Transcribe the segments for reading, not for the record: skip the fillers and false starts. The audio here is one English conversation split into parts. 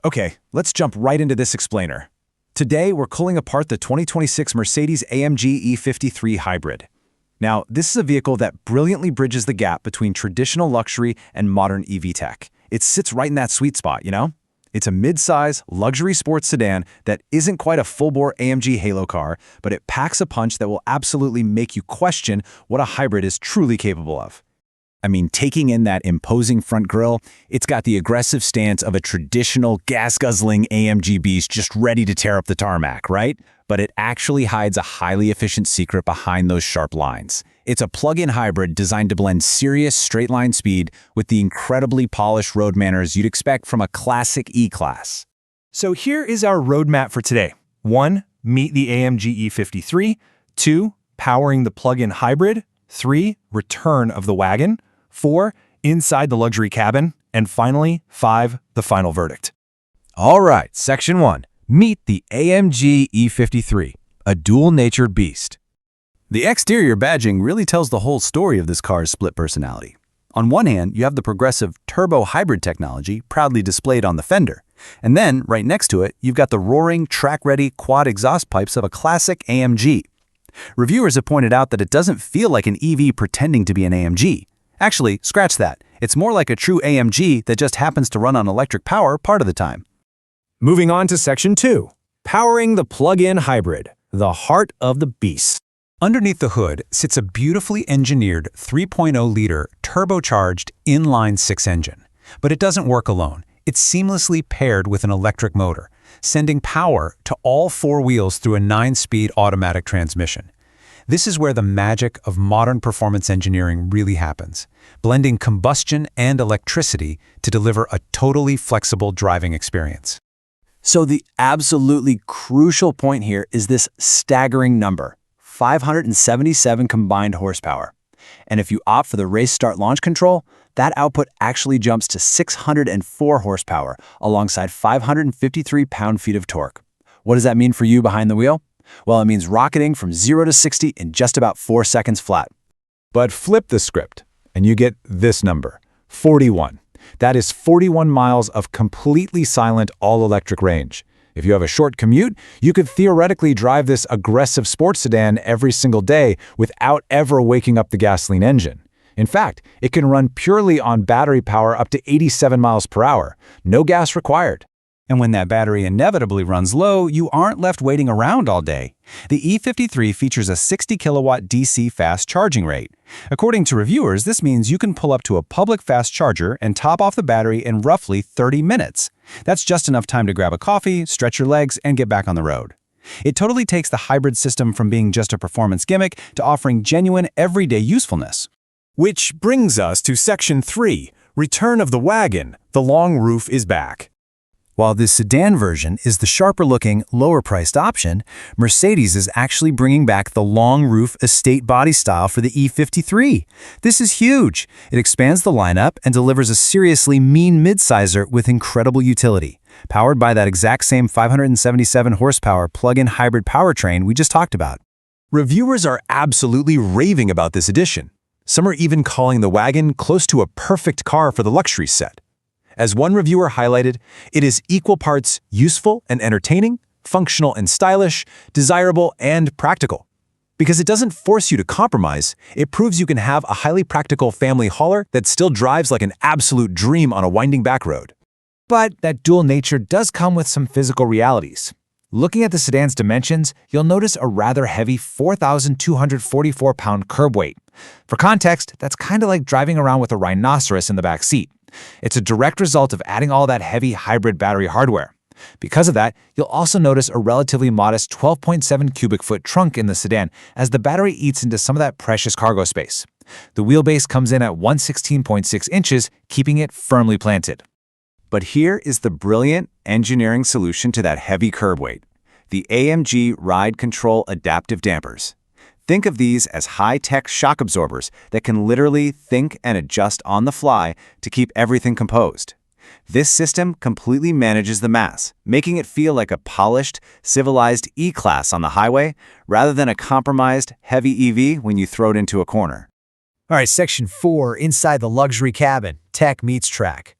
Okay, let's jump right into this explainer. Today, we're pulling apart the 2026 Mercedes-AMG E53 Hybrid. Now, this is a vehicle that brilliantly bridges the gap between traditional luxury and modern EV tech. It sits right in that sweet spot, you know? It's a mid-size, luxury sports sedan that isn't quite a full-bore AMG Halo car, but it packs a punch that will absolutely make you question what a hybrid is truly capable of. I mean, taking in that imposing front grille, it's got the aggressive stance of a traditional gas-guzzling AMG beast just ready to tear up the tarmac, right? But it actually hides a highly efficient secret behind those sharp lines. It's a plug-in hybrid designed to blend serious straight-line speed with the incredibly polished road manners you'd expect from a classic E-Class. So here is our roadmap for today. 1. Meet the AMG E53. 2. Powering the plug-in hybrid. 3. Return of the Wagon. 4. Inside the luxury cabin. And finally, 5. The final verdict. All right, Section 1. Meet the AMG E53, a dual-natured beast. The exterior badging really tells the whole story of this car's split personality. On one hand, you have the progressive turbo hybrid technology proudly displayed on the fender. And then, right next to it, you've got the roaring, track-ready quad exhaust pipes of a classic AMG. Reviewers have pointed out that it doesn't feel like an EV pretending to be an AMG. Actually, scratch that. It's more like a true AMG that just happens to run on electric power part of the time. Moving on to Section 2. Powering the plug-in hybrid, the heart of the beast. Underneath the hood sits a beautifully engineered 3.0-liter turbocharged inline-six engine. But it doesn't work alone. It's seamlessly paired with an electric motor, sending power to all four wheels through a 9-speed automatic transmission. This is where the magic of modern performance engineering really happens, blending combustion and electricity to deliver a totally flexible driving experience. So the absolutely crucial point here is this staggering number, 577 combined horsepower. And if you opt for the race start launch control, that output actually jumps to 604 horsepower alongside 553 pound-feet of torque. What does that mean for you behind the wheel? Well, it means rocketing from 0 to 60 in just about 4 seconds flat. But flip the script, and you get this number, 41. That is 41 miles of completely silent all-electric range. If you have a short commute, you could theoretically drive this aggressive sports sedan every single day without ever waking up the gasoline engine. In fact, it can run purely on battery power up to 87 miles per hour. No gas required. And when that battery inevitably runs low, you aren't left waiting around all day. The E53 features a 60-kilowatt DC fast charging rate. According to reviewers, this means you can pull up to a public fast charger and top off the battery in roughly 30 minutes. That's just enough time to grab a coffee, stretch your legs, and get back on the road. It totally takes the hybrid system from being just a performance gimmick to offering genuine everyday usefulness. Which brings us to Section 3. Return of the Wagon. The long roof is back. While the sedan version is the sharper-looking, lower-priced option, Mercedes is actually bringing back the long-roof estate body style for the E53. This is huge. It expands the lineup and delivers a seriously mean midsizer with incredible utility, powered by that exact same 577 horsepower plug-in hybrid powertrain we just talked about. Reviewers are absolutely raving about this addition. Some are even calling the Wagon close to a perfect car for the luxury set. As one reviewer highlighted, it is equal parts useful and entertaining, functional and stylish, desirable and practical. Because it doesn't force you to compromise, it proves you can have a highly practical family hauler that still drives like an absolute dream on a winding back road. But that dual nature does come with some physical realities. Looking at the sedan's dimensions, you'll notice a rather heavy 4,244-pound curb weight. For context, that's kind of like driving around with a rhinoceros in the back seat. It's a direct result of adding all that heavy hybrid battery hardware. Because of that, you'll also notice a relatively modest 12.7 cubic foot trunk in the sedan as the battery eats into some of that precious cargo space. The wheelbase comes in at 116.6 inches, keeping it firmly planted. But here is the brilliant engineering solution to that heavy curb weight: the AMG Ride Control Adaptive Dampers. Think of these as high-tech shock absorbers that can literally think and adjust on the fly to keep everything composed. This system completely manages the mass, making it feel like a polished, civilized E-Class on the highway rather than a compromised, heavy EV when you throw it into a corner. All right, Section 4, inside the luxury cabin, tech meets track.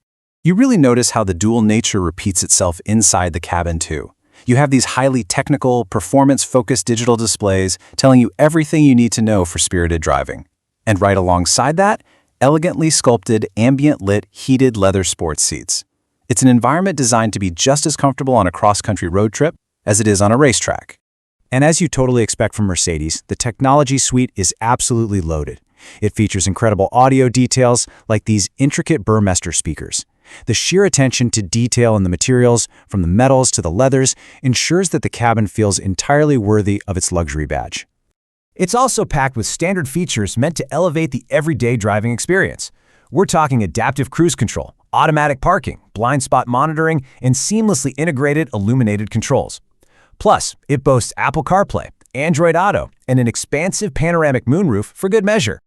You really notice how the dual nature repeats itself inside the cabin too. You have these highly technical, performance-focused digital displays telling you everything you need to know for spirited driving. And right alongside that, elegantly sculpted, ambient-lit, heated leather sports seats. It's an environment designed to be just as comfortable on a cross-country road trip as it is on a racetrack. And as you totally expect from Mercedes, the technology suite is absolutely loaded. It features incredible audio details like these intricate Burmester speakers. The sheer attention to detail in the materials, from the metals to the leathers, ensures that the cabin feels entirely worthy of its luxury badge. It's also packed with standard features meant to elevate the everyday driving experience. We're talking adaptive cruise control, automatic parking, blind spot monitoring, and seamlessly integrated illuminated controls. Plus, it boasts Apple CarPlay, Android Auto, and an expansive panoramic moonroof for good measure.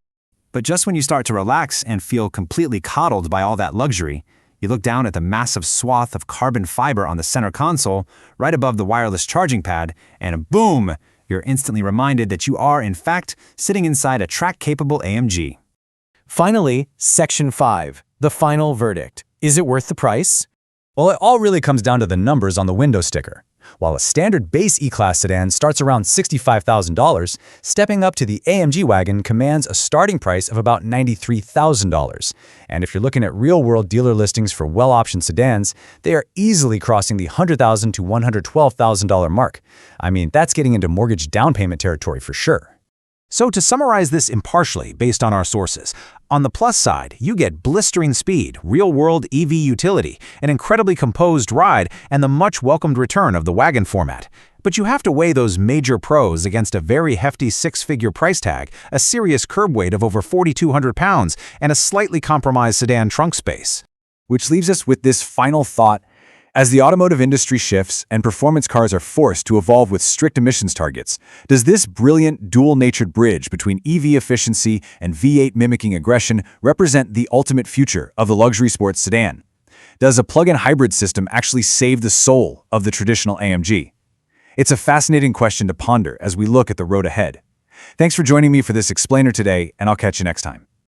But just when you start to relax and feel completely coddled by all that luxury, you look down at the massive swath of carbon fiber on the center console, right above the wireless charging pad, and boom, you're instantly reminded that you are, in fact, sitting inside a track-capable AMG. Finally, Section 5, the final verdict. Is it worth the price? Well, it all really comes down to the numbers on the window sticker. While a standard base E-Class sedan starts around $65,000, stepping up to the AMG Wagon commands a starting price of about $93,000. And if you're looking at real-world dealer listings for well-optioned sedans, they are easily crossing the $100,000 to $112,000 mark. I mean, that's getting into mortgage down payment territory for sure. So to summarize this impartially based on our sources, on the plus side, you get blistering speed, real-world EV utility, an incredibly composed ride, and the much-welcomed return of the wagon format. But you have to weigh those major pros against a very hefty six-figure price tag, a serious curb weight of over 4,200 pounds, and a slightly compromised sedan trunk space. Which leaves us with this final thought. As the automotive industry shifts and performance cars are forced to evolve with strict emissions targets, does this brilliant dual-natured bridge between EV efficiency and V8 mimicking aggression represent the ultimate future of the luxury sports sedan? Does a plug-in hybrid system actually save the soul of the traditional AMG? It's a fascinating question to ponder as we look at the road ahead. Thanks for joining me for this explainer today, and I'll catch you next time.